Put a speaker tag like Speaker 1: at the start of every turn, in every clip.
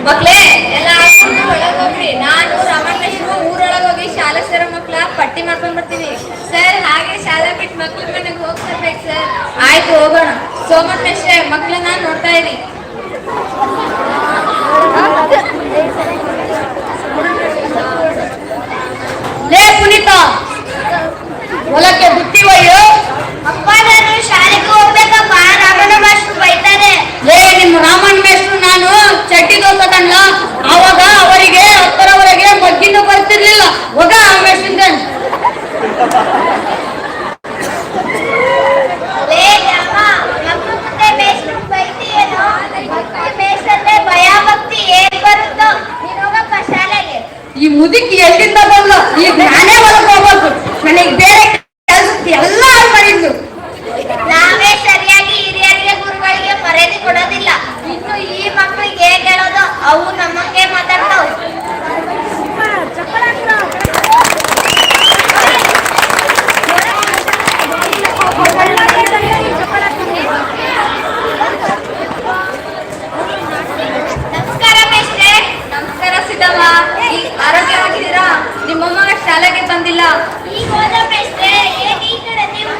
Speaker 1: ಮಕ್ಳೇ ಎಲ್ಲ ಒಳಗೋಗ್ರಿ. ನಾನು ರಮಣೇಶ್ವರ ಊರೊಳಗೆ ಹೋಗಿ ಶಾಲಾ ಸೇರೋ ಮಕ್ಳ ಪಟ್ಟಿ ಮಾಡ್ಕೊಂಡ್ ಬರ್ತೀನಿ ಸರ್. ಹಾಗೆ ಶಾಲಾ ಬಿಟ್ಟು ಮಕ್ಳ ಮನೆಗೆ ಹೋಗಿ ಬರ್ಬೇಕು ಸರ್. ಆಯ್ತು, ಹೋಗೋಣ. ಸೋಮಣ್ಣೇಶ್ವರ ಮಕ್ಳನ್ನ ನೋಡ್ತಾ ಇರಿ.
Speaker 2: ಲೇ ಪುನೀತ, ಹೊಲಕ್ಕೆ ಬುತ್ತಿ ಒಯ್ಯು.
Speaker 3: ಅಪ್ಪ ನಾನು ಶಾಲೆಗೆ ಹೋಗ್ಬೇಕಪ್ಪ, ರಾಮಣ್ಣ ಮಾಸ್ಟ್ರು ಬೈತಾರೆ.
Speaker 2: ಲೇ ನಿಮ್ಮ ರಾಮಣ್ಣ ಮೇಷ್ಟ್ರು ನಾನು ಚಡ್ಡಿ ದೋಸದಲ್ಲ, ಆವಾಗ ಅವರಿಗೆ 10ರವರೆಗೆ ಮಗ್ಗಿನೂ ಬರ್ತಿರ್ಲಿಲ್ಲ. ಹೋಗ ಮೇಷ್ಟ್ರಿಂದ.
Speaker 3: ಲೇ ಅಮ್ಮ, ಮಕ್ಕಳು ಮುಂದೆ ಮೇಷ್ಟ್ರು ಬೈತೀಯೇನೋ? ಮಕ್ಕಳು ಮೇಷ್ಟ್ರಂದ್ರೆ ಭಯ ಭಕ್ತಿ ಏನ್ ಬರುತ್ತೋ? ನೀನ್ ಹೋಗಪ್ಪ ಶಾಲೆಗೆ.
Speaker 2: ಈ ಮುದುಕಿ ಎಲ್ಲಿಂದ ಬಂದ್ಲು? ಈಗ ನಾನೇ ಹೊಲಕ್ಕೆ ಹೋಗ್ಬೇಕು. ನನಗೆ ಬೇರೆ ಕೆಲಸ ಎಲ್ಲ ಮಾಡಿದ್ಲು.
Speaker 3: ನಾವೇ ಸರಿಯಾಗಿ ಹಿರಿಯರಿಗೆ ಗುರುಗಳಿಗೆ ಮರ್ಯಾದೆ ಕೊಡೋದಿಲ್ಲ. ಇನ್ನು ಈ ಮಕ್ಕಳಿಗೆ ಹೇಗೆ ಹೇಳೋದು? ಅವು ನಮ್ಮಂಗೆ ಮಾತಾಡ್ತಾವ. ನಮಸ್ಕಾರ ಮೇಷ್ಟ್ರೆ.
Speaker 1: ನಮಸ್ಕಾರ ಸಿದ್ದಮ್ಮ. ಆರೋಗ್ಯವಾಗಿದ್ದೀರಾ? ನಿಮ್ಮಮ್ಮ ಶಾಲೆಗೆ ಬಂದಿಲ್ಲ.
Speaker 3: ಈಗ ಹೋದ ಮೇಷ್ಟ್ರೆ. ಏನ್ ಈ ಕಡೆ ನೀವು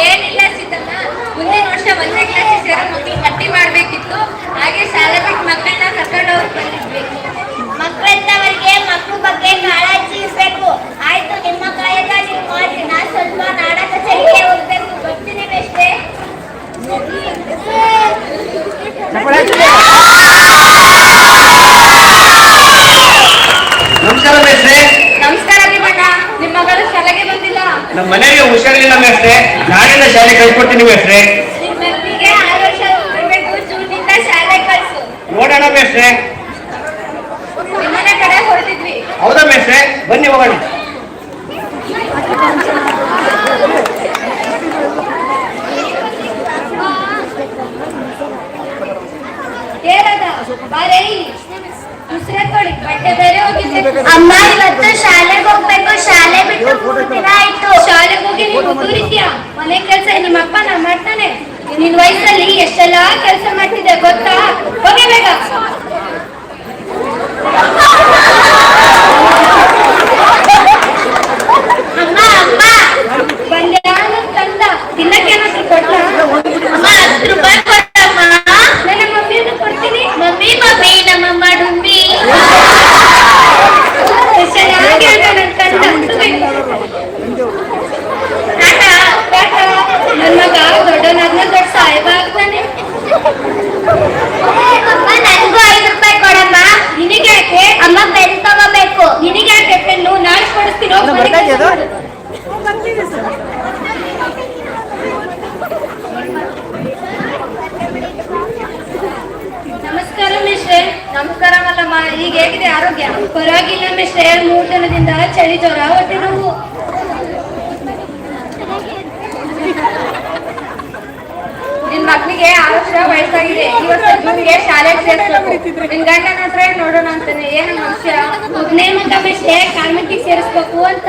Speaker 1: ಏನಿಲ್ಲ ಸಿದ್ದಮ್ಮ, ಮುಂದಿನ ವರ್ಷ 1ನೇ ಕ್ಲಾಸಿಗೆ ಸೇರೋ ಮಕ್ಳು ಪಟ್ಟಿ ಮಾಡ್ಬೇಕಿತ್ತು. ಹಾಗೆ ಶಾಲೆ ಬಿಟ್ಟು ಮಕ್ಕಳನ್ನ ಕರ್ಕೊಂಡು ಹೋಗಿ ಬಂದಿದ್ವಿ.
Speaker 3: ಮಕ್ಕಳಂತವರಿಗೆ ಮಕ್ಕಳ ಬಗ್ಗೆ ಕಾಳಜಿ ಇರ್ಬೇಕು. ಆಯ್ತು, ನಿಮ್ಮ ಕಾಯಕ ನೀವು ಮಾಡಿ. ನಾನ್ ಸ್ವಲ್ಪ ನಾಡ ಕಚೇರಿಗೆ ಹೋಗ್ಬೇಕು. ಬರ್ತೀನಿ ಮೇಷ್ಟ್ರೆ.
Speaker 4: ನಮಸ್ಕಾರ ಮೇಷ್ಟ್ರೆ.
Speaker 1: ನಮಸ್ಕಾರ ಭೀಮಣ್ಣ. ನಿಮ್ಮ ಮಗಳು ಶಾಲೆಗೆ ಬಂದಿಲ್ಲ.
Speaker 4: ನಮ್ಮ ಮನೆಗೆ ಹುಷಾರಿಲ್ಲ ಮೇಷ್ಟ್ರೆ. ನಾಳೆಯಿಂದ ಶಾಲೆ ಕಳ್ಕೊಡ್ತೀನಿ ಮೇಷ್ಟ್ರೆ.
Speaker 1: ನಿಮ್ಮ ಮಕ್ಕಳಿಗೆ 6 ವರ್ಷ ಬರಬೇಕು. ಜೂನ್ನಿಂದ ಶಾಲೆ ಕಳಿಸು.
Speaker 4: ನೋಡೋಣ ಮೇಷ್ಟ್ರೆ.
Speaker 1: ನಿಮ್ಮನೆ ಕಡೆ ಹೊರಟಿದ್ವಿ.
Speaker 4: ಹೌದಾ ಮೇಷ್ಟ್ರೆ? ಬನ್ನಿ ಹೋಗೋಣ.
Speaker 1: ಏನದ ಬಾರೇ, ಉಸಿರಾಡ್ಕೊಳ್ಳಿ. ಬಟ್ಟೆ ಬೇರೆ ಹೋಗಿದ್ದೆ.
Speaker 3: ಅಮ್ಮ, ಇವತ್ತು ಶಾಲೆಗೆ ಹೋಗ್ಬೇಕು. ಶಾಲೆ ಬಿಟ್ಟು 3 ದಿನ ಆಯ್ತು.
Speaker 1: ಶಾಲೆಗೆ ಹೋಗಿ ನೀನು ದೂರಿದ್ಯಾ? ಮನೆ ಕೆಲಸ ನಿಮ್ಮಪ್ಪ ನಾ ಮಾಡ್ತಾನೆ. ನಿನ್ ವಯಸ್ಸಲ್ಲಿ ಎಷ್ಟೆಲ್ಲಾ ಕೆಲಸ ಮಾಡ್ತಿದ್ದೆ ಗೊತ್ತಾ? ಹೋಗಿ ಬೇಗ.
Speaker 3: ಅಮ್ಮ ಅಮ್ಮ,
Speaker 1: ಬಂದ್ಯಾ ನನ್ ತಂದ ತಿನ್ನಕ್ಕೆ ಏನಾದ್ರು ಕೊಟ್ಟ?
Speaker 3: ಅಮ್ಮ 10 ರೂಪಾಯಿ ಕೊಡಮ್ಮ.
Speaker 1: ನನ್ನ ಮಮ್ಮಿಯನ್ನು ಕೊಡ್ತೀನಿ.
Speaker 3: ಮಮ್ಮಿ ಮಮ್ಮಿ, ನಮ್ಮಮ್ಮ ಡುಮ್ಮಿ.
Speaker 1: ಚೆನ್ನಾಗಿ ಆಟ ನನ್ ತಂದ. ನನ್ ಮಗ ದೊಡ್ಡನಾದ್ನ ದೊಡ್ಡ ಸಾಹೇಬ ಆಗ್ತಾನೆ.
Speaker 3: ಅಮ್ಮ, ನನಗೂ 5 ರೂಪಾಯಿ ಕೊಡಮ್ಮ.
Speaker 1: ನಿನಗೆ ಯಾಕೆ?
Speaker 3: ಅಮ್ಮ ಪೆನ್ ತಗೋಬೇಕು.
Speaker 1: ನಿನಗೆ ಯಾಕೆ ಪೆನ್ನು? ನಾಳೆ ಕೊಡಿಸ್ತೀನಿ. ನಮಸ್ಕಾರ ಮಿಶ್ರೆ. ನಮಸ್ಕಾರ ಮಲ್ಲಮ್ಮ. ಈಗ ಹೇಗಿದೆ ಆರೋಗ್ಯ? ಪರವಾಗಿಲ್ಲ ಮಿಶ್ರೆ. 3 ದಿನದಿಂದ ಚಳಿ ಜ್ವರ, ಹೊಟ್ಟೆ ನೋವು. ನಿನ್ ಮಕ್ಳಿಗೆ 6 ವರ್ಷ ವಯಸ್ಸಾಗಿದೆ. ಈ ವರ್ಷ ಜೂನ್ಗೆ ಶಾಲೆಗೆ ಸೇರಿಸ್ಬೇಕು. ನಿನ್ ಗಂಡನ ಹತ್ರ ನೋಡೋಣ ಅಂತಾನೆ. ಏನು ಮನುಷ್ಯ ಒಬ್ನೇ ಮಗ ಮಿಶ್ರೆ, ಕಾರ್ಮಿಕಿಗೆ ಸೇರಿಸ್ಬೇಕು ಅಂತ.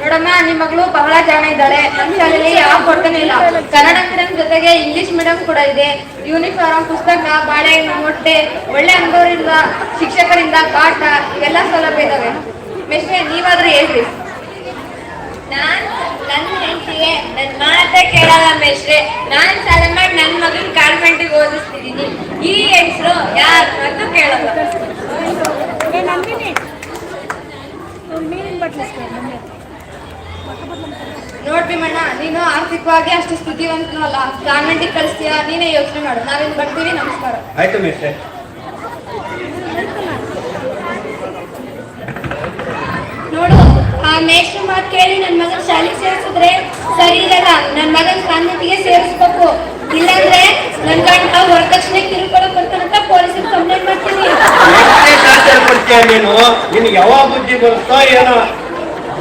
Speaker 1: ನೋಡಮ್ಮ, ನಿಮ್ ಮಗಳು ಬಹಳ ಜಾಣ ಇದ್ದಾಳೆ. ನಮ್ಮ ಶಾಲೆಯಲ್ಲಿ ಯಾವ ಕೊಡ್ತಾನೆ ಇಲ್ಲ. ಕನ್ನಡ ಮೀಡಿಯಂ ಜೊತೆಗೆ ಇಂಗ್ಲಿಷ್ ಮೀಡಿಯಂ ಕೂಡ ಇದೆ. ಯೂನಿಫಾರ್ಮ್, ಪುಸ್ತಕ, ಬಾಳೆಹಣ್ಣು, ಮೊಟ್ಟೆ, ಒಳ್ಳೆ ಅನುಭವದಿಂದ ಶಿಕ್ಷಕರಿಂದ ಪಾಠ ಇವೆಲ್ಲ ಸೌಲಭ್ಯ ಇದಾವೆ. ಮಿಶ್ರೆ, ನೀವಾದ್ರೂ ಹೇಳ್ರಿ. ನನ್ನ ಹೆಂಡತಿಗೆ ನನ್ನ ಮಾತೇ ಕೇಳಲ್ಲ ಮಿಶ್ರೆ. ನಾನ್ ಸಾಲ ಮಾಡಿ ನನ್ನ ಮಗನ ಕಾನ್ವೆಂಟಿಗೆ ಓದಿಸ್ತಿದ್ದೀನಿ. ಈ ಹೆಂಗಸರು ಯಾರ ಮಾತು ಕೇಳಲ್ಲ. ನೋಡ್ರಿ ಮಣ್ಣ, ನೀನು ಆರ್ಥಿಕವಾಗಿ ಅಷ್ಟು ಸ್ಥಿತಿವಂತನೂ ಅಲ್ಲ. ಕಾನ್ವೆಂಟಿಗೆ ಕಳಿಸ್ತೀಯಾ? ನೀನೇ ಯೋಚನೆ ಮಾಡು. ನಾವಿನ್ ಬರ್ತೀವಿ. ನಮಸ್ಕಾರ.
Speaker 4: ಆಯ್ತು ಮೇಷ್ಟ್ರೆ.
Speaker 1: ನೋಡು, ಆ ಮೇಷ್ಟ್ರ ಮಾತು ಕೇಳಿ ನನ್ನ ಮಗನ ಶಾಲೆಗೆ ಸೇರಿಸಿದ್ರೆ ಸರಿ ಇರಲ್ಲ. ನನ್ನ ಮಗನ ಕಾನ್ವೆಂಟಿಗೆ ಸೇರಿಸ್ಬೇಕು. ಇಲ್ಲಾಂದ್ರೆ ನನ್ ಗಂಡ ವರದಕ್ಷಿಣೆ ಕಿರುಕೊಳಕ್ ಬರ್ತಾನಂತ ಪೊಲೀಸರಿಗೆ ಕಂಪ್ಲೇಂಟ್ ಮಾಡ್ತೀನಿ.
Speaker 4: ನೀನು ನಿನ್ಗೆ ಯಾವಾಗ ಬುದ್ಧಿ ಬರುತ್ತೋ ಏನೋ.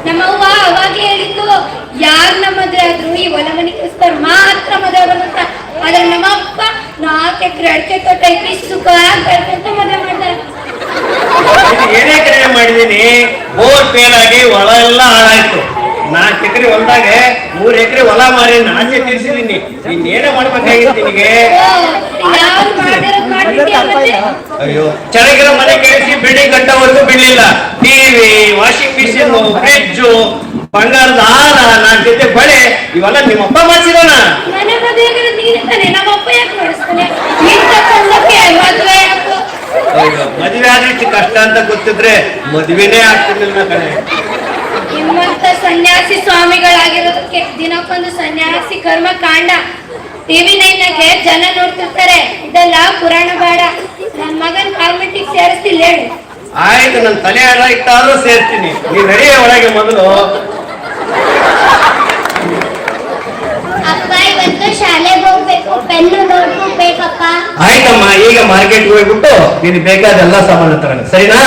Speaker 1: ನಮ್ಮವ್ವ ಅವಾಗೇ ಹೇಳಿದ್ದು, ಯಾರ್ ನಮ್ಮ ಮದುವೆ ಆದ್ರೂ ಈ ಹೊಲ ಮನೆ ಕೆಲಸದವ್ರು ಮಾತ್ರ ಮದುವೆ ಬರುತ್ತ. ಆದ್ರೆ ನಮ್ಮ ಅಪ್ಪ 4 ಎಕರೆ ಅಡಿಕೆ ತೋಟ ಐತಿ, ಸುಖ ಬೆಳ್ಕೊಂತ ಮದುವೆ ಮಾಡ್ತಾರೆ.
Speaker 4: ಏನೇ ಕರೆ ಮಾಡಿದೀನಿ, ಬೋರ್ ಫೇಲ್ ಆಗಿ ಹೊಲ ಎಲ್ಲ ಹಾಳಾಯ್ತು. 4 ಎಕರೆ ಹೊಲದಾಗ 3 ಎಕರೆ ಹೊಲ ಮಾರಿ ನಾಚೆ ತೀರ್ಸಿದೀನಿ. ಇನ್ನೇನೋ ಮಾಡ್ಬೇಕಾಗಿತ್ತು ನಿನಗೆ.
Speaker 1: ಯಾರು ಮಾಡಿರೋ ಮಾಡ್ಬಿಟ್ಟಿಯ ಮತ್ತೆ?
Speaker 4: ಅಯ್ಯೋ ಚೆನ್ನಾಗಿರೋ ಮನೆ ಕೇಳಿಸಿ ಬಿಲ್ಡಿಂಗ್ ಕಟ್ಟೋವರೆಗೂ ಬಿಡ್ಲಿಲ್ಲ. ಟಿವಿ, ವಾಷಿಂಗ್ ಮಿಷಿನ್, ಫ್ರಿಡ್ಜ್, ಬಂಗಾರದ ಹಾರ, ನಾಲ್ಕು ಜೊತೆ ಬಳೆ ಇವೆಲ್ಲ ನಿಮ್ಮಪ್ಪ ಮಾಡಿಸಿರೋಣ.
Speaker 1: ಮನೆ ಮದುವೆಗೆ ನೀನು ತಾನೆ, ನಮ್ಮಪ್ಪ ಯಾಕೆ ಮಾಡಿಸ್ತಾನೆ? ಇಂಥ ಸಂದಕ್ಕೆ ಮದುವೆ ಯಾಕೋ?
Speaker 4: ಅಯ್ಯೋ ಮದುವೆ ಆದ್ರೆ ಕಷ್ಟ ಅಂತ ಗೊತ್ತಿದ್ರೆ ಮದುವೆನೇ ಆಗ್ತಿರ್ಲಿಲ್ಲ ಕಣೆ.
Speaker 1: ನಿಮ್ಮಂತ ಸನ್ಯಾಸಿ ಸ್ವಾಮಿಗಳಾಗಿರೋದಕ್ಕೆ ದಿನಕ್ಕೊಂದು ಸನ್ಯಾಸಿ ಕರ್ಮ ಕಾಂಡ. ಟಿವಿ ನೈನ್ಗೆ ಜನ ನೋಡ್ತಿರ್ತಾರೆ, ಇದೆಲ್ಲ ಪುರಾಣ ಬೇಡ. ನನ್ ಮಗನ್ ಕಾನ್ವೆಂಟಿಗೆ ಸೇರಿಸ್ತಿಲ್ಲ ಹೇಳು.
Speaker 4: ಆಯ್ತು, ನನ್ ತಲೆ ಹಾರ ಇಟ್ಟಾದ್ರೂ ಸೇರ್ತೀನಿ. ನೀವ್ ನಡೆಯ ಒಳಗೆ ಮೊದಲು.
Speaker 3: ಅಪ್ಪ ಇವತ್ತು ಶಾಲೆಗೆ ಹೋಗ್ಬೇಕು, ಪೆನ್ನು ನೋಟ್ಬುಕ್ ಬೇಕಪ್ಪ.
Speaker 4: ಆಯ್ತಮ್ಮ, ಈಗ ಮಾರ್ಕೆಟ್ಗೆ ಹೋಗ್ಬಿಟ್ಟು ನಿನ್ ಬೇಕಾದ ಎಲ್ಲ ಸಾಮಾನು ತರೋಣ, ಸರಿನಾ?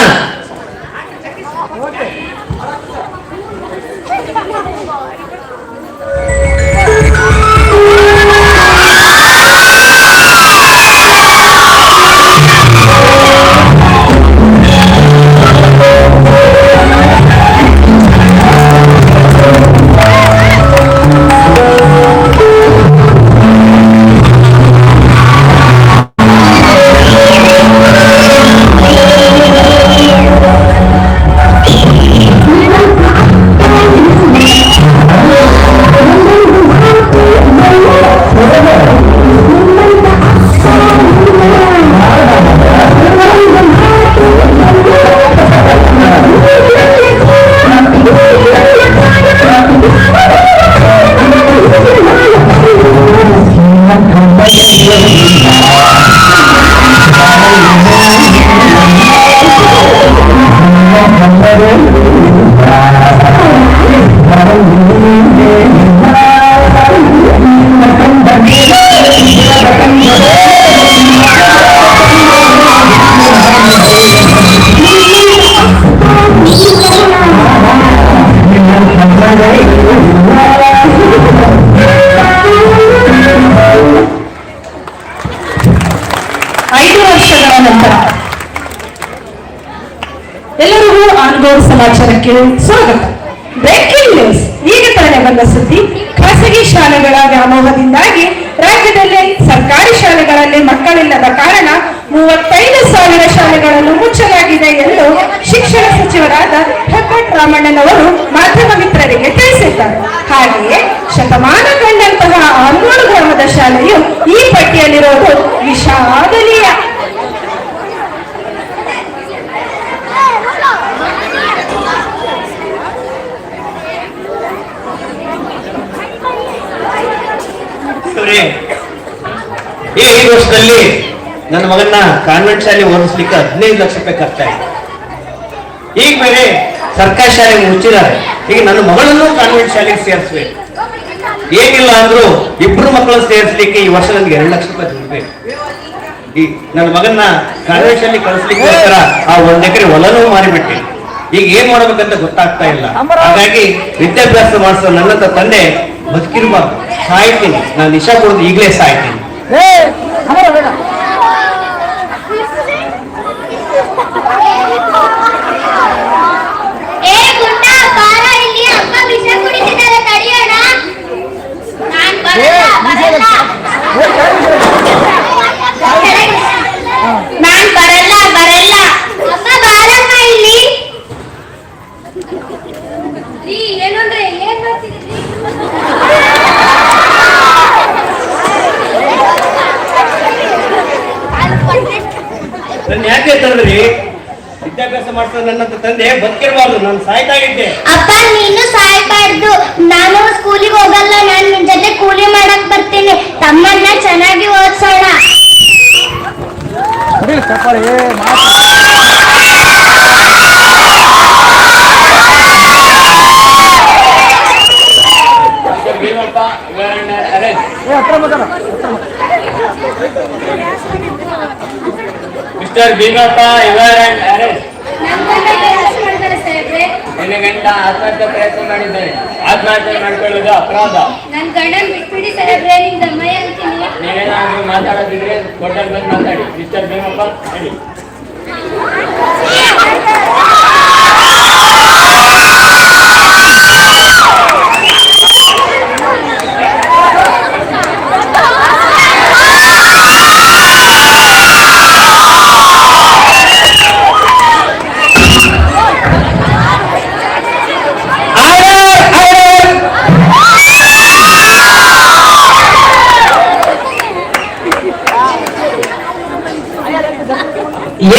Speaker 5: ಎಲ್ಲರಿಗೂ ಆನ್ಗೋಡ್ ಸಮಾಚಾರಕ್ಕೆ ಸ್ವಾಗತ. Breaking news. ಈಗ ತಾನೇ ಬಂದ ಸುದ್ದಿ. ಖಾಸಗಿ ಶಾಲೆಗಳ ವ್ಯಾಮೋಹದಿಂದಾಗಿ ರಾಜ್ಯದಲ್ಲಿ ಸರ್ಕಾರಿ ಶಾಲೆಗಳಲ್ಲಿ ಮಕ್ಕಳಿಲ್ಲದ ಕಾರಣ 35,000 ಶಾಲೆಗಳನ್ನು ಮುಚ್ಚಲಾಗಿದೆ ಎಂದು ಶಿಕ್ಷಣ ಸಚಿವರಾದ ಹೆಬ್ಬಾಟ್ ರಾಮಣ್ಣನವರು ಮಾಧ್ಯಮ ಮಿತ್ರರಿಗೆ ತಿಳಿಸಿದ್ದಾರೆ. ಹಾಗೆಯೇ ಶತಮಾನ ಕಂಡಂತಹ ಆನ್ಗೋಡ್ ಗ್ರಾಮದ ಶಾಲೆಯು ಈ ಪಟ್ಟಿಯಲ್ಲಿರುವುದು ವಿಷಾದನೀಯ.
Speaker 4: ಈ ವರ್ಷದಲ್ಲಿ ನನ್ನ ಮಗನ್ನ ಕಾನ್ವೆಂಟ್ ಶಾಲೆ ಓದಿಸ್ಲಿಕ್ಕೆ 15 ಲಕ್ಷ ರೂಪಾಯಿ ಖರ್ಚಾಯಿತು. ಈಗ ಬೇರೆ ಸರ್ಕಾರಿ ಶಾಲೆ ಮುಚ್ಚಿದ್ದಾರೆ. ಈಗ ನನ್ನ ಮಗಳನ್ನು ಕಾನ್ವೆಂಟ್ ಶಾಲೆಗೆ ಸೇರಿಸ್ಬೇಕು. ಏನಿಲ್ಲ ಅಂದ್ರು ಇಬ್ರು ಮಕ್ಕಳನ್ನು ಸೇರಿಸ್ಲಿಕ್ಕೆ ಈ ವರ್ಷ ನನಗೆ 2 ಲಕ್ಷ ರೂಪಾಯಿ ದುಡ್ಬೇಕು. ಈ ನನ್ನ ಮಗನ್ನ ಕಾನ್ವೆಂಟ್ ಶಾಲೆ ಕಳಿಸ್ಲಿಕ್ಕೋಸ್ಕರ ಆ 1 ಎಕರೆ ಹೊಲನೂ ಮಾರಿಬಿಟ್ಟೆ. ಈಗ ಏನ್ ಮಾಡ್ಬೇಕಂತ ಗೊತ್ತಾಗ್ತಾ ಇಲ್ಲ. ಹಾಗಾಗಿ ವಿದ್ಯಾಭ್ಯಾಸ ಮಾಡಿಸೋ ನನ್ನಂತ ತಂದೆ ಬದುಕಿರ್ಬಾರ್ದು, ಸಾಯ್ತೀನಿ. ನಾನು ನಿಶಾ ಕುಡಿದು ಈಗಲೇ ಸಾಯ್ತೀನಿ.
Speaker 3: ಏ ಗುಂಡ, ಬಾರ ಇಲ್ಲಿ, ಅಪ್ಪ ವಿಷ ಕುಡಿತಿದ್ದಾರೆ, ತಡೆಯೋಣ. ನಾನ್ ಬರಲ್ಲ. ಅಪ್ಪ ಬಾರಮ್ಮ ಇಲ್ಲಿ.
Speaker 1: ಏನಂದ್ರೆ ಏನ್ ಮಾಡ್ತಿದ್ದೀರಿ?
Speaker 4: ನನ್ನ ಯಾಕೆ ತಂದ್ರಿ? ವಿದ್ಯಾಭ್ಯಾಸ ಮಾಡ್ತಾ ನನ್ನಂತ ತಂದೆ ಬದುಕಿರ್ಬಾರ್ದು, ನಾನು ಸಾಯ್ತಾ ಇದ್ದೆ.
Speaker 3: ಅಪ್ಪ ನೀನು ಸಾಯ್ಬಾರ್ದು. ನಾನು ಸ್ಕೂಲಿಗೆ ಹೋಗಲ್ಲ, ನಾನು ನಿನ್ ಜೊತೆ ಕೂಲಿ ಮಾಡಕ್ ಬರ್ತೀನಿ. ತಮ್ಮನ್ನ ಚೆನ್ನಾಗಿ ಓದ್ಸೋಣ.
Speaker 6: ಮಿಸ್ಟರ್ ಭೀಮಪ್ಪ, ಇವರ್ ಅಂಡ್ ಅರೆಸ್ಟ್. ನಿನ್ನೆ ಗಂಟ ಆತ್ಮಹತ್ಯೆ ಪ್ರಯತ್ನ ಮಾಡಿದ್ದೇನೆ. ಆತ್ಮಹತ್ಯೆ ಮಾಡ್ಕೊಳ್ಳೋದು ಅಪರಾಧ.
Speaker 1: ನನ್ ಗಂಡನ್ ಬಿಟ್ಬಿಡಿ ಸಾಹೇಬ್ರೆ, ನಿಮ್ ದಮ್ಮಯ್ಯ ಅಂತೀನಿ.
Speaker 6: ನೀವೇನಾದ್ರೂ ಮಾತಾಡೋದಿದ್ರೆ ಕೋರ್ಟಲ್ ಬಂದು ಮಾತಾಡಿ. ಮಿಸ್ಟರ್ ಭೀಮಪ್ಪ ಹೇಳಿ.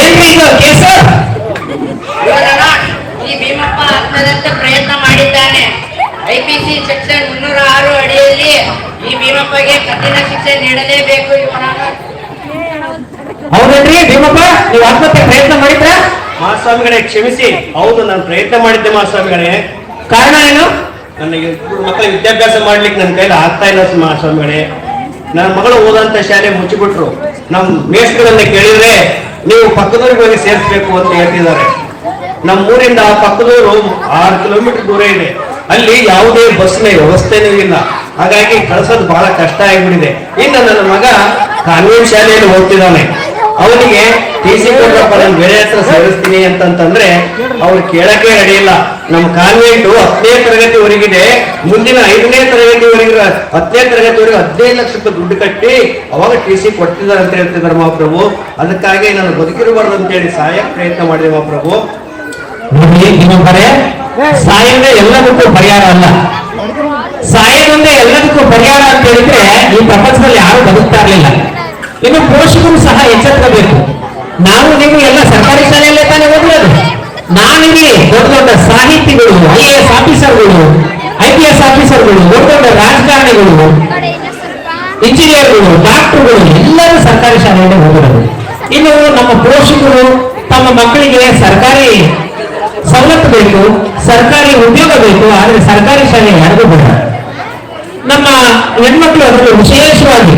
Speaker 7: ಏನ್ರಿ ಇದು ಕೇಸ?
Speaker 2: ಈ ಭೀಮಪ್ಪ ಆತ್ಮಹತ್ಯೆ ಪ್ರಯತ್ನ ಮಾಡಿದ್ದಾನೆ. IPC ಸೆಕ್ಷನ್ 306 ಅಡಿಯಲ್ಲಿ ಈ ಭೀಮಪ್ಪಗೆ ಕಠಿಣ ಶಿಕ್ಷೆ ನೀಡಲೇಬೇಕು.
Speaker 7: ಹೌದನ್ರಿ ಭೀಮಪ್ಪ, ನೀವು ಆತ್ಮಹತ್ಯೆ ಪ್ರಯತ್ನ ಮಾಡಿದ್ರ?
Speaker 4: ಮಹಾಸ್ವಾಮಿಗಳೇ ಕ್ಷಮಿಸಿ, ಹೌದು ನಾನು ಪ್ರಯತ್ನ ಮಾಡಿದ್ದೆ ಮಹಾಸ್ವಾಮಿಗಳೇ.
Speaker 7: ಕಾರಣ ಏನು?
Speaker 4: ನನಗೆ ಇಬ್ಬರು ಮಕ್ಕಳ ವಿದ್ಯಾಭ್ಯಾಸ ಮಾಡ್ಲಿಕ್ಕೆ ನನ್ನ ಕೈಲಿ ಆಗ್ತಾ ಇಲ್ಲ ಮಹಾಸ್ವಾಮಿಗಳೇ. ನನ್ನ ಮಗಳು ಓದಂತ ಶಾಲೆ ಮುಚ್ಚಿಬಿಟ್ರು. ನಮ್ಮ ಮೇಷ್ಟ್ರನ್ನ ಕೇಳಿದ್ರೆ ನೀವು ಪಕ್ಕದೂರಿಗೆ ಹೋಗಿ ಸೇರಿಸ್ಬೇಕು ಅಂತ ಹೇಳ್ತಿದ್ದಾರೆ. ನಮ್ಮ ಊರಿಂದ ಪಕ್ಕದೂರು 6 ಕಿಲೋಮೀಟರ್ ದೂರ ಇದೆ. ಅಲ್ಲಿ ಯಾವುದೇ ಬಸ್ನ ವ್ಯವಸ್ಥೆನೂ ಇಲ್ಲ. ಹಾಗಾಗಿ ಕಳ್ಸೋದು ಬಹಳ ಕಷ್ಟ ಆಗಿಬಿಟ್ಟಿದೆ. ಇನ್ನು ನನ್ನ ಮಗ ಕಾನ್ವೆಂಟ್ ಶಾಲೆಯಲ್ಲಿ ಓದ್ತಿದ್ದಾನೆ. ಅವನಿಗೆ TC ಕೊಡ್ರಪ್ಪ ನಾನು ಬೇರೆ ಹತ್ರ ಸೇರಿಸ್ತೀನಿ ಅಂತಂದ್ರೆ ಅವ್ರು ಕೇಳಕ್ಕೆ ರೆಡಿ ಇಲ್ಲ. ನಮ್ಮ ಕಾನ್ವೆಂಟು 10ನೇ ತರಗತಿವರೆಗಿದೆ. ಮುಂದಿನ 5ನೇ ತರಗತಿವರೆಗೆ 10ನೇ ತರಗತಿವರೆಗೆ 15 ಲಕ್ಷ ರೂಪಾಯಿ ದುಡ್ಡು ಕಟ್ಟಿ ಅವಾಗ TC ಕೊಡ್ತಿದ್ದಾರೆ ಅಂತ ಹೇಳ್ತಿದ್ದಾರೆ ಮಹಾಪ್ರಭು. ಅದಕ್ಕಾಗಿ ನಾನು ಬದುಕಿರಬಾರ್ದು ಅಂತೇಳಿ ಸಹಾಯಕ್ಕೆ ಪ್ರಯತ್ನ ಮಾಡಿದೆ ಮಹಾಪ್ರಭು.
Speaker 7: ಇನ್ನೊಬ್ಬರೇ, ಸಾಯೋದೇ ಎಲ್ಲದಕ್ಕೂ ಪರಿಹಾರ ಅಲ್ಲ. ಸಾಯೋದೊಂದೇ ಎಲ್ಲದಕ್ಕೂ ಪರಿಹಾರ ಅಂತ ಹೇಳಿದ್ರೆ ಈ ಪ್ರಪಂಚದಲ್ಲಿ ಯಾರು ಬದುಕ್ತಾ ಇರಲಿಲ್ಲ. ಇನ್ನು ಪೋಷಕರು ಸಹ ಎಚ್ಚೆತ್ತಬೇಕು. ನಾವು ನೀವು ಎಲ್ಲ ಸರ್ಕಾರಿ ಶಾಲೆಯಲ್ಲೇ ತಾನೇ ಓದಿರೋದು. ನಾನಿಲ್ಲಿ ದೊಡ್ಡ ದೊಡ್ಡ ಸಾಹಿತಿಗಳು, IAS ಆಫೀಸರ್ಗಳು, IPS ಆಫೀಸರ್ಗಳು, ದೊಡ್ಡ ದೊಡ್ಡ ರಾಜಕಾರಣಿಗಳು, ಇಂಜಿನಿಯರ್ಗಳು, ಡಾಕ್ಟರ್ಗಳು ಎಲ್ಲರೂ ಸರ್ಕಾರಿ ಶಾಲೆಯಲ್ಲೇ ಓದಿರೋದು. ಇನ್ನು ನಮ್ಮ ಪೋಷಕರು ತಮ್ಮ ಮಕ್ಕಳಿಗೆ ಸರ್ಕಾರಿ ಸವಲತ್ತು ಬೇಕು, ಸರ್ಕಾರಿ ಉದ್ಯೋಗ ಬೇಕು, ಆದ್ರೆ ಸರ್ಕಾರಿ ಶಾಲೆ ಯಾರಿಗೂ ಬೇಡ. ನಮ್ಮ ಹೆಣ್ಮಕ್ಳು ಅದರಲ್ಲಿ ವಿಶೇಷವಾಗಿ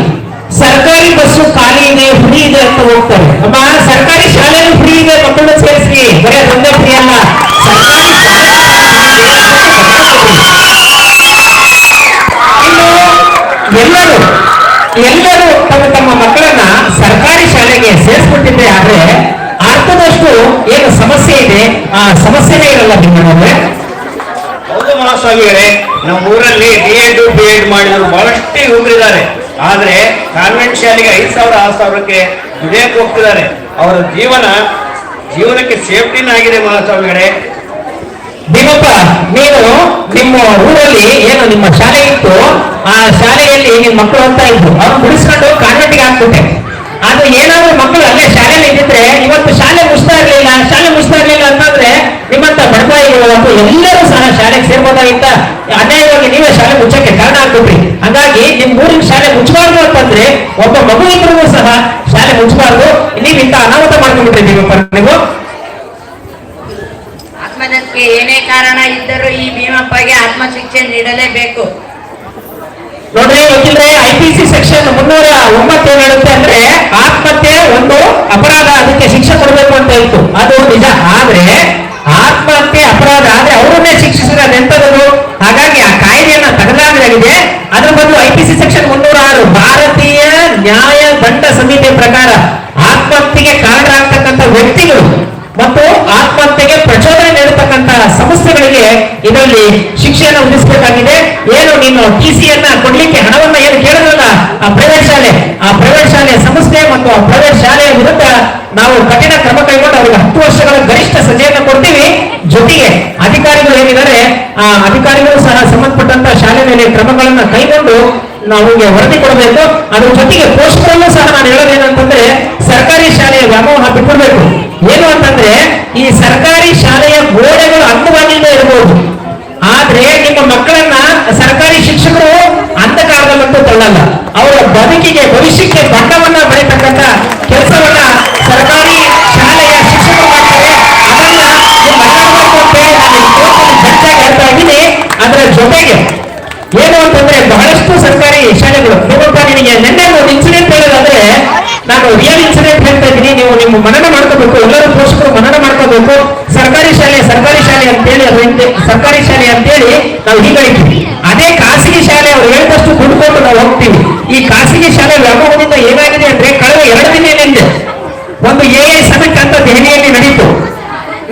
Speaker 7: ಸರ್ಕಾರಿ ಬಸ್ಸು ಖಾಲಿ ಇದೆ, ಫ್ರೀ ಇದೆ ಅಂತ ಹೋಗ್ತಾರೆ. ಅಮ್ಮ, ಸರ್ಕಾರಿ ಶಾಲೆಯೂ ಫ್ರೀ ಇದೆ, ಮಕ್ಕಳನ್ನ ಸೇರಿಸಿ. ಬರೀ ಅದೊಂದೇ ಫ್ರೀ ಅಲ್ಲ, ಸರ್ಕಾರಿ ಇನ್ನು ಎಲ್ಲರೂ ತಮ್ಮ ತಮ್ಮ ಮಕ್ಕಳನ್ನ ಸರ್ಕಾರಿ ಶಾಲೆಗೆ ಸೇರಿಸ್ಬಿಟ್ಟಿದ್ರೆ ಆದ್ರೆ ಅರ್ಥದಷ್ಟು ಏನು ಸಮಸ್ಯೆ ಇದೆ ಆ ಸಮಸ್ಯೆನೇ ಇರಲ್ಲ. ನಿಮ್ಮಲ್ಲಿ
Speaker 4: ಹೌದು ಮಹಾಸ್ವಾಮಿಗಳೇ, ನಮ್ಮ ಊರಲ್ಲಿ D.Ed B.Ed ಮಾಡಿದ್ರು ಬಹಳಷ್ಟು ಯುವಕರಿದ್ದಾರೆ. ಆದ್ರೆ ಕಾನ್ವೆಂಟ್ ಶಾಲೆಗೆ 5,000 6,000ಕ್ಕೆ ದುಡಿಯಕ್ಕೆ ಹೋಗ್ತಿದ್ದಾರೆ. ಅವರ ಜೀವನಕ್ಕೆ ಸೇಫ್ಟಿನ ಆಗಿದೆ ಮಹಾಸ್ವಾಮಿಗಳೇ.
Speaker 7: ಭೀಮಪ್ಪ, ನೀನು ನಿಮ್ಮ ಊರಲ್ಲಿ ಏನು ನಿಮ್ಮ ಶಾಲೆ ಇತ್ತು, ಆ ಶಾಲೆಯಲ್ಲಿ ನಿಮ್ಮ ಮಕ್ಕಳು ಅಂತ ಇದ್ರು, ಅವ್ರು ಬಿಡಿಸ್ಕೊಂಡು ಕಾನ್ವೆಂಟ್ಗೆ ಹಾಕ್ಬಿಟ್ಟೆ. ಅದು ಏನಾದ್ರು ಮಕ್ಕಳು ಅಲ್ಲೇ ಶಾಲೆಯಲ್ಲಿ ಇದ್ದಿದ್ರೆ ಇವತ್ತು ಶಾಲೆ ಮುಚ್ತಾ ಇರ್ಲಿಲ್ಲ ಅಂತಂದ್ರೆ ನಿಮ್ಮಂತ ಬಡಪಾಯಿಗಳು ಎಲ್ಲರೂ ಸಹ ಶಾಲೆಗೆ ಸೇರ್ಬೋದಾಗಿತ್ತ. ಅನ್ಯಾಯವಾಗಿ ನೀವೇ ಶಾಲೆ ಮುಚ್ಚಕ್ಕೆ ಕಾರಣ ಆಗ್ಬಿಟ್ರಿ. ಹಾಗಾಗಿ ನಿಮ್ ಊರಿನ ಶಾಲೆ ಮುಚ್ಚಬಾರ್ದು ಅಂತಂದ್ರೆ ಒಬ್ಬ ಮಗು ಇದ್ರೂ ಸಹ ಶಾಲೆ ಮುಚ್ಚಬಾರ್ದು. ನೀವು ಇಂತ ಅನಾಹುತ ಮಾಡ್ಕೊಂಡ್ಬಿಟ್ರಿ ನೀವು.
Speaker 2: ಆತ್ಮಹತ್ಯೆಗೆ ಏನೇ ಕಾರಣ ಇದ್ದರೂ ಈ ಭೀಮಪ್ಪಗೆ ಆತ್ಮಶಿಕ್ಷೆ ನೀಡಲೇಬೇಕು.
Speaker 7: ನೋಡ್ರಿ ವಕೀಲರೇ, IPC ಸೆಕ್ಷನ್ 309 ಏನ್ ಹೇಳುತ್ತೆ ಅಂದ್ರೆ ಆತ್ಮಹತ್ಯೆ ಒಂದು ಅಪರಾಧ, ಅದಕ್ಕೆ ಶಿಕ್ಷೆ ಕೊಡಬೇಕು ಅಂತ ಇತ್ತು. ಅದು ನಿಜ. ಆದ್ರೆ ಆತ್ಮಹತ್ಯೆ ಅಪರಾಧ ಆದ್ರೆ ಅವರನ್ನೇ ಶಿಕ್ಷಿಸಿದ್ರೆ ಅದೆಂತದ್ದು? ಹಾಗಾಗಿ ಆ ಕಾಯ್ದೆಯನ್ನ ತೆಗೆದಾಗಿದೆ. ಅದ್ರ ಬದಲು IPC ಸೆಕ್ಷನ್ 306 ಭಾರತೀಯ ನ್ಯಾಯ ದಂಡ ಸಂಹಿತೆ ಪ್ರಕಾರ ಆತ್ಮಹತ್ಯೆಗೆ ಕಾರಣರಾಗ್ತಕ್ಕಂಥ ವ್ಯಕ್ತಿಗಳು ಮತ್ತು ಆತ್ಮಹತ್ಯೆಗೆ ಪ್ರಚೋದನೆ ನೀಡತಕ್ಕಂತ ಸಂಸ್ಥೆಗಳಿಗೆ ಇದರಲ್ಲಿ ಶಿಕ್ಷೆಯನ್ನು ವಿಧಿಸಬೇಕಾಗಿದೆ. ಏನು ನೀನು TCಯನ್ನ ಕೊಡ್ಲಿಕ್ಕೆ ಹಣವನ್ನ ಏನು ಕೇಳಿದ್ರಲ್ಲ ಆ ಪ್ರೈವೇಟ್ ಶಾಲೆ ಸಂಸ್ಥೆ ಮತ್ತು ಆ ಪ್ರೈವೇಟ್ ಶಾಲೆಯ ವಿರುದ್ಧ ನಾವು ಕಠಿಣ ಕ್ರಮ ಕೈಗೊಂಡು ಅವರಿಗೆ 10 ವರ್ಷಗಳ ಗರಿಷ್ಠ ಸಜೆಯನ್ನು ಕೊಡ್ತೀವಿ. ಜೊತೆಗೆ ಅಧಿಕಾರಿಗಳು ಏನಿದ್ದಾರೆ ಆ ಅಧಿಕಾರಿಗಳು ಸಹ ಸಂಬಂಧಪಟ್ಟಂತ ಶಾಲೆ ಮೇಲೆ ಕ್ರಮಗಳನ್ನ ಕೈಗೊಂಡು ನಾವು ವರದಿ ಕೊಡಬೇಕು. ಅದ್ರ ಜೊತೆಗೆ ಪೋಷಕರಲ್ಲೂ ಸಹ ನಾನು ಹೇಳೋದೇನಂತಂದ್ರೆ ಸರ್ಕಾರಿ ಶಾಲೆಯ ವ್ಯಾಮೋಹ ಬಿಟ್ಬಿಡ್ಬೇಕು. ಏನು ಅಂತಂದ್ರೆ ಈ ಸರ್ಕಾರಿ ಶಾಲೆಯ ಗೋಡೆಗಳು ಅಂದವಾಗಿಲ್ಲದೆ ಇರಬಹುದು, ಆದ್ರೆ ನಿಮ್ಮ ಮಕ್ಕಳನ್ನ ಸರ್ಕಾರಿ ಶಿಕ್ಷಕರು ಅಂಧಕಾರದಲ್ಲಂತೂ ತಳ್ಳಲ್ಲ. ಅವರ ಬದುಕಿಗೆ ಭವಿಷ್ಯಕ್ಕೆ ಬಣ್ಣವನ್ನ ಬೆಳೀತಕ್ಕಂಥ ಕೆಲಸವನ್ನ ಸರ್ಕಾರಿ ಶಾಲೆಯ ಶಿಕ್ಷಕರು ಮಾಡ್ತಾರೆ. ಅದನ್ನ ನೀವು ಮಾತಾಡಬೇಕು ಅಂತ ಹೇಳಿ ನಾನು ಹೆಚ್ಚಾಗಿ ಹೇಳ್ತಾ ಇದ್ದೀನಿ. ಅದರ ಜೊತೆಗೆ ಏನು ಅಂತಂದ್ರೆ ಬಹಳಷ್ಟು ಸರ್ಕಾರಿ ಶಾಲೆಗಳು ನಿನಗೆ ನಿನ್ನೆ ಒಂದು ಇನ್ಸಿಡೆಂಟ್ ಹೇಳೋದಾದ್ರೆ ನಾನು ರಿಯಲ್ ಇನ್ಸಿಡೆಂಟ್ ಹೇಳ್ತಾ ಇದ್ದೀನಿ. ನೀವು ನಿಮ್ಮ ಮನನ ಮಾಡ್ಕೋಬೇಕು, ಎಲ್ಲರೂ ಪೋಷಕರು ಮನನ ಮಾಡ್ಕೋಬೇಕು. ಸರ್ಕಾರಿ ಶಾಲೆ ಅಂತೇಳಿ ಸರ್ಕಾರಿ ಶಾಲೆ ಅಂತೇಳಿ ನಾವು ಹೀಗೆ ಹೇಳ್ತೀವಿ. ಅದೇ ಖಾಸಗಿ ಶಾಲೆ ಅವ್ರು ಹೇಳಿದಷ್ಟು ದುಡ್ಡು ಕೊಟ್ಟು ನಾವು ಹೋಗ್ತೀವಿ. ಈ ಖಾಸಗಿ ಶಾಲೆ ವ್ಯಾಮೋಹದಿಂದ ಏನಾಗಿದೆ ಅಂದ್ರೆ ಕಳೆದ 2 ದಿನದಿಂದ ಒಂದು AI ಸಮಿಟ್ ಅಂತ ದೆಹಲಿಯಲ್ಲಿ ನಡೀತು.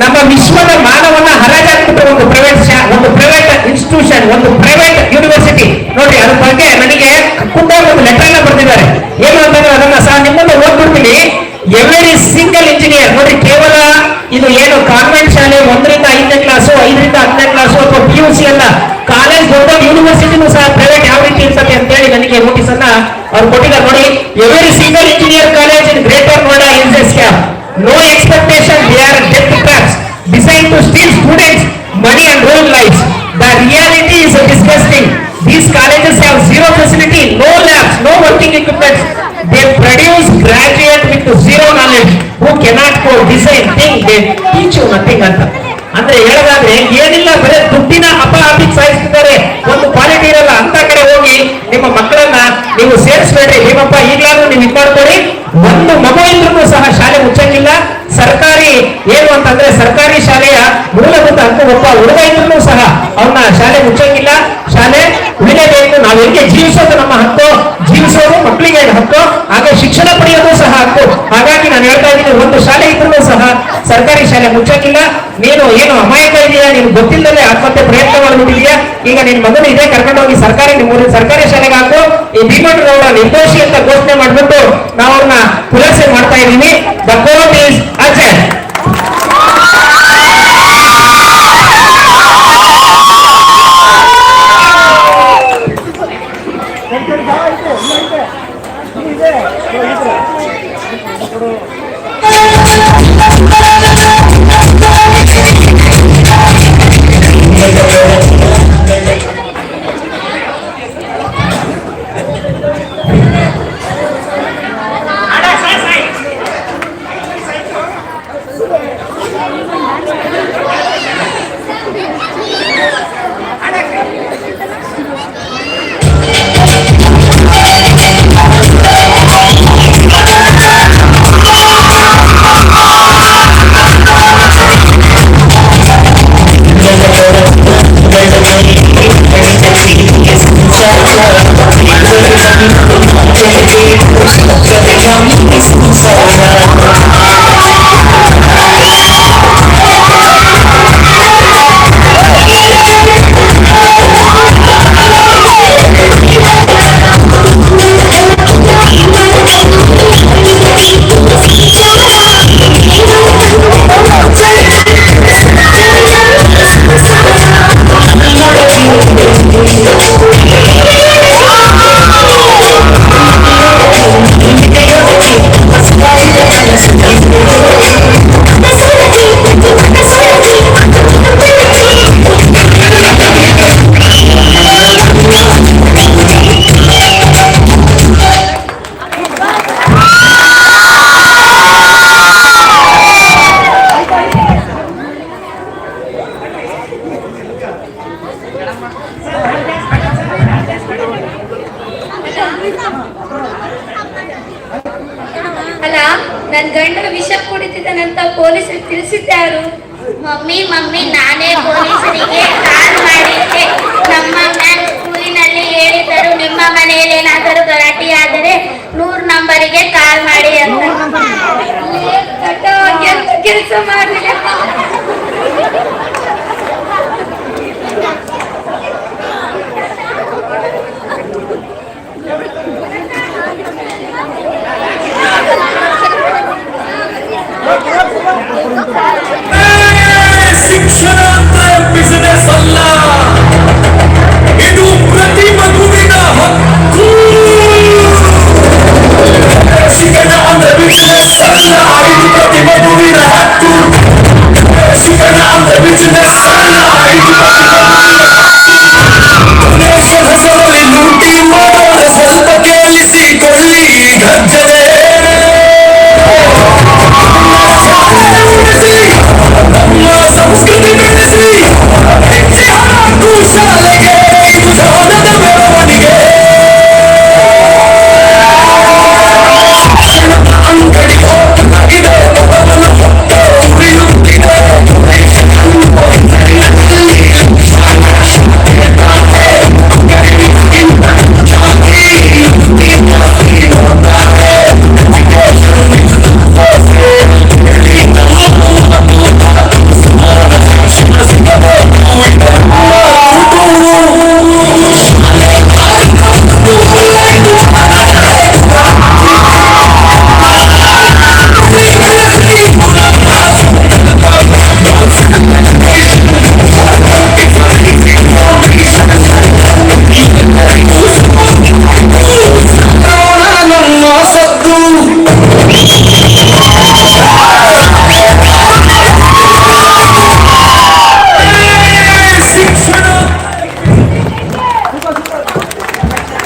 Speaker 7: ನಮ್ಮ ವಿಶ್ವದ ಮಾನವನ ಹರಾಜಾಗ್ಬಿಟ್ಟು ಒಂದು ಪ್ರೈವೇಟ್ ಇನ್ಸ್ಟಿಟ್ಯೂಷನ್, ಒಂದು ಪ್ರೈವೇಟ್ ಯೂನಿವರ್ಸಿಟಿ ನೋಡ್ರಿ. ಅದ್ರ ಬಗ್ಗೆ ನನಗೆ ಖುದ್ದಾಗಿ ಒಂದು ಲೆಟರ್ ಅನ್ನ ಬರೆದಿದ್ದಾರೆ. ಏನು ಅಂತಂದ್ರೆ ಅದನ್ನ ಸಹ ನಿಮ್ಮನ್ನು ಓದ್ಬಿಡ್ತೀನಿ. ಎವ್ರಿ ಸಿಂಗಲ್ ಇಂಜಿನಿಯರ್ ನೋಡ್ರಿ, ಕೇವಲ ಇದು ಏನು ಕಾನ್ವೆಂಟ್ ಶಾಲೆ 1 ರಿಂದ 5ನೇ ಕ್ಲಾಸು 5 ರಿಂದ 10ನೇ ಕ್ಲಾಸು ಅಥವಾ PUC ಅಲ್ಲ, ಕಾಲೇಜ್ ದೊಡ್ಡ ಯೂನಿವರ್ಸಿಟಿನೂ ಸಹ ಪ್ರೈವೇಟ್ ಯಾವ ರೀತಿ ಇರ್ತದೆ ಅಂತ ಹೇಳಿ ನನಗೆ ನೋಟಿಸ್ ಅನ್ನ ಅವ್ರು ಕೊಟ್ಟಿದ್ದಾರೆ. ನೋಡಿ, every single engineer college in Greater Noida is a scam. No cannot go design thing they teach you nothing ಅಂತ. ಅಂದ್ರೆ ಹೇಳೋದಾದ್ರೆ ಏನಿಲ್ಲ, ಬರೀ ದುಡ್ಡಿನ ಅಪಹಾಪಿಗೆ ಸಾಯಿಸ್ತಿದ್ದಾರೆ, ಒಂದು ಕ್ವಾಲಿಟಿ ಇರಲ್ಲ. ಅಂತ ಕಡೆ ಹೋಗಿ ನಿಮ್ಮ ಮಕ್ಕಳನ್ನ ನೀವು ಸೇರಿಸ್ಬೇಡ್ರಿ. ನಿಮ್ಮಪ್ಪ ಈಗಲಾದ್ರೂ ನೀವು ಇದು ಮಾಡ್ಕೊಳ್ಳಿ. ಒಂದು ಮಗು ಇದ್ರೂ ಸಹ ಶಾಲೆ ಮುಚ್ಚಂಗಿಲ್ಲ. ಸರ್ಕಾರಿ ಏನು ಅಂತಂದ್ರೆ ಸರ್ಕಾರಿ ಶಾಲೆಯ ಮೂಲಭೂತ ಹಕ್ಕು, ಒಬ್ಬ ಹುಡುಗ ಇದ್ರೂ ಸಹ ಅವನ್ನ ಶಾಲೆ ಮುಚ್ಚಂಗಿಲ್ಲ. ಶಾಲೆ ಉಳಿಲೇಬೇಕು. ನಾವು ಹೆಂಗೆ ಜೀವಿಸೋದು ನಮ್ಮ ಹಕ್ಕು, ಜೀವಿಸೋದು ಮಕ್ಕಳಿಗೆ ಹಕ್ಕು, ಹಾಗೆ ಶಿಕ್ಷಣ ಪಡೆಯೋದು ಸಹ ಹಕ್ಕು. ಹಾಗಾಗಿ ನಾನು ಹೇಳ್ತಾ ಇದ್ದೀನಿ, ಒಂದು ಶಾಲೆ ಇದ್ರೂ ಸಹ ಸರ್ಕಾರಿ ಶಾಲೆ ಮುಚ್ಚಂಗಿಲ್ಲ. ನೀನು ಏನು ಅಮಾಯಕ ಇದೆಯಾ, ನೀನು ಗೊತ್ತಿಲ್ಲದೆ ಆತ್ಮಹತ್ಯೆ ಪ್ರಯತ್ನ ಮಾಡ್ಬಿಟ್ಟಿದ್ಯಾ, ಈಗ ನಿನ್ ಮಗನ ಇದೇ ಕರ್ಕೊಂಡೋಗಿ ನಿಮ್ಮೂರಿನ ಸರ್ಕಾರಿ ಶಾಲೆಗೆ ಹಾಕು. ಈ ಭೀಮಣ್ಣನವರ ನಿರ್ದೋಷಿ ಅಂತ ಘೋಷಣೆ ಮಾಡ್ಬಿಟ್ಟು ನಾವು ಅವ್ರನ್ನ ಖುಲಾಸೆ ಮಾಡ್ತಾ ಇದ್ದೀವಿ. The court is agent.
Speaker 1: ಅಲ್ಲ, ನನ್ ಗಂಡ ವಿಷ ಕುಡಿತಿದ್ದಾನಂತ ಪೊಲೀಸರು ತಿಳಿಸಿದ್ದಾರು.
Speaker 3: ಮಮ್ಮಿ ನಾನೇ ಪೊಲೀಸರಿಗೆ ಕಾಲ್ ಮಾಡಿದ್ದೆ. ನಮ್ಮ ಮ್ಯಾಮ್ ಸ್ಕೂಲಿನಲ್ಲಿ ಹೇಳಿದರು, ನಿಮ್ಮ ಮನೆಯಲ್ಲಿ ಏನಾದರೂ ಗಲಾಟೆ ಆದರೆ 100 ನಂಬರಿಗೆ ಕಾಲ್ ಮಾಡಿ ಅಂತ.
Speaker 1: ಎಂತ ಕೆಲಸ ಮಾಡಲಿಲ್ಲ.
Speaker 8: ಶಿಕ್ಷಣ ಬಿಸಿನೆಸ್ ಅಲ್ಲ, ಇದು ಪ್ರತಿ ಮಗುವಿನ ಹಕ್ಕು. ಶಿಕ್ಷಣ ಅಂದ್ರೆ ಬಿಸಿನೆಸ್ ಅಲ್ಲ, ಇದು ಪ್ರತಿ ಮಗುವಿನ ಹಕ್ಕು. ಶಿಕ್ಷಣ ಅಂದ್ರೆ ಬಿಸಿನೆಸ್ ಅಲ್ಲ, ಇದು ಡೊನೇಷನ್ ಹೆಸರಲ್ಲಿ ಲೂಟಿ ಮಾಡದೆ ಸ್ವಲ್ಪ ಕೇಳಿಸಿಕೊಳ್ಳಿ ಗರ್ಜನೆ. ನಮ್ಮ ಸಂಸ್ಕೃತಿ ಬೆಳೆಸಿ ಹೆಜ್ಜೆ ಹಾಕು ಶಾಲೆಗೆ, ಇದು ಜ್ಞಾನದ ಮೆರವಣಿಗೆ. ಅಂಗಡಿ ಹೋಗಿದೆ, ಮೊಬೈಲ್ ಹೊತ್ತು ಉರಿಯುತ್ತಿದೆ.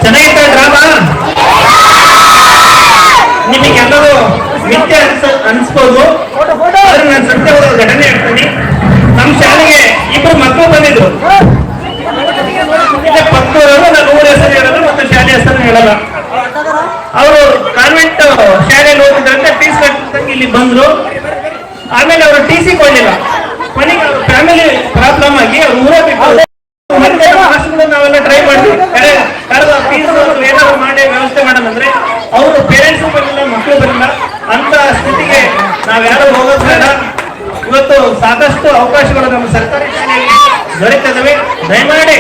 Speaker 7: ಚೆನ್ನಾಗಿತ್ತ ಡ್ರಾಮಾ? ನಿಮಗೆಲ್ಲರೂ ಮಿಥ್ಯೆ ಅನ್ಸ್ಬೋದು. ಘಟನೆ ಹೇಳ್ತೀನಿ. ನಮ್ಮ ಶಾಲೆಗೆ ಇಬ್ಬರು ಮಕ್ಕಳು ಬಂದಿದ್ರು. ಇದೆ ಪಕ್ಕದವರು ನಾನು ಊರ ಹೆಸರು ಹೇಳಲ್ಲ ಮತ್ತು ಶಾಲೆ ಹೆಸರು ಹೇಳಲ್ಲ. ಅವರು ಕಾನ್ವೆಂಟ್ ಶಾಲೆಯಲ್ಲಿ ಓದಿದ್ರಂತೆ ಫೀಸ್ ಕಟ್ಟಿದಂಗೆ ಇಲ್ಲಿ ಬಂದ್ರು. ಆಮೇಲೆ ಅವರು ಟಿ ಸಿ ಕೊಡ್ಲಿಲ್ಲ. ಕೊನೆಗೆ ಅವ್ರ ಫ್ಯಾಮಿಲಿ ಪ್ರಾಬ್ಲಮ್ ಆಗಿ ಅವ್ರು ಊರ ಬಿಟ್ಟು ಮತ್ತೆ ಮಾಸ್ಟರ್ಗಳು ನಾವೆಲ್ಲ ಟ್ರೈ ಮಾಡಿದ್ವಿ. ಕರೆದ ಫೀಸ್ ಏನಾದ್ರು ಮಾಡಿ ವ್ಯವಸ್ಥೆ ಮಾಡೋದಂದ್ರೆ ಅವರು ಪೇರೆಂಟ್ಸ್ ಬರಲಿಲ್ಲ, ಮಕ್ಕಳು ಬರಲಿಲ್ಲ. ಅಂತ ಸ್ಥಿತಿಗೆ ನಾವ್ಯಾರು ಹೋಗೋದು ಬೇಡ. ಇವತ್ತು ಸಾಕಷ್ಟು ಅವಕಾಶಗಳು ನಮ್ಮ ಸರ್ಕಾರಿ ಶಾಲೆಯಲ್ಲಿ ದೊರೆತಿದ್ದಾವೆ. ದಯಮಾಡಿ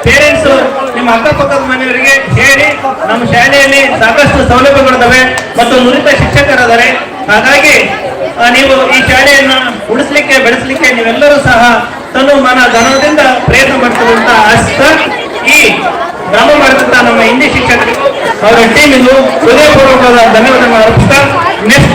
Speaker 7: ಪೇರೆಂಟ್ಸ್ ನಿಮ್ಮ ಅಕ್ಕಪಕ್ಕದ ಮನೆಯವರಿಗೆ ಹೇಳಿ, ನಮ್ಮ ಶಾಲೆಯಲ್ಲಿ ಸಾಕಷ್ಟು ಸೌಲಭ್ಯಗಳಿದ್ದಾವೆ ಮತ್ತು ನುರಿತ ಶಿಕ್ಷಕರಿದ್ದಾರೆ. ಹಾಗಾಗಿ ನೀವು ಈ ಶಾಲೆಯನ್ನ ಉಳಿಸ್ಲಿಕ್ಕೆ ಬೆಳೆಸಲಿಕ್ಕೆ ನೀವೆಲ್ಲರೂ ಸಹ ತನು ಮನ ಧನದಿಂದ ಪ್ರಯತ್ನ ಮಾಡ್ತೀವಿ ಅಂತ ಆಶಿಸ್ತಾ ಈ ಗ್ರಾಮ ಮಾಡಿದಂತ ನಮ್ಮ ಹಿಂದಿ ಶಿಕ್ಷಕರಿಗೂ ಅವರ ಟೀಮಿಗೂ ಹೃದಯಪೂರ್ವಕವಾದ ಧನ್ಯವಾದಗಳನ್ನು ಅರ್ಪಿಸ್ತಾ ನೆಕ್ಸ್ಟ್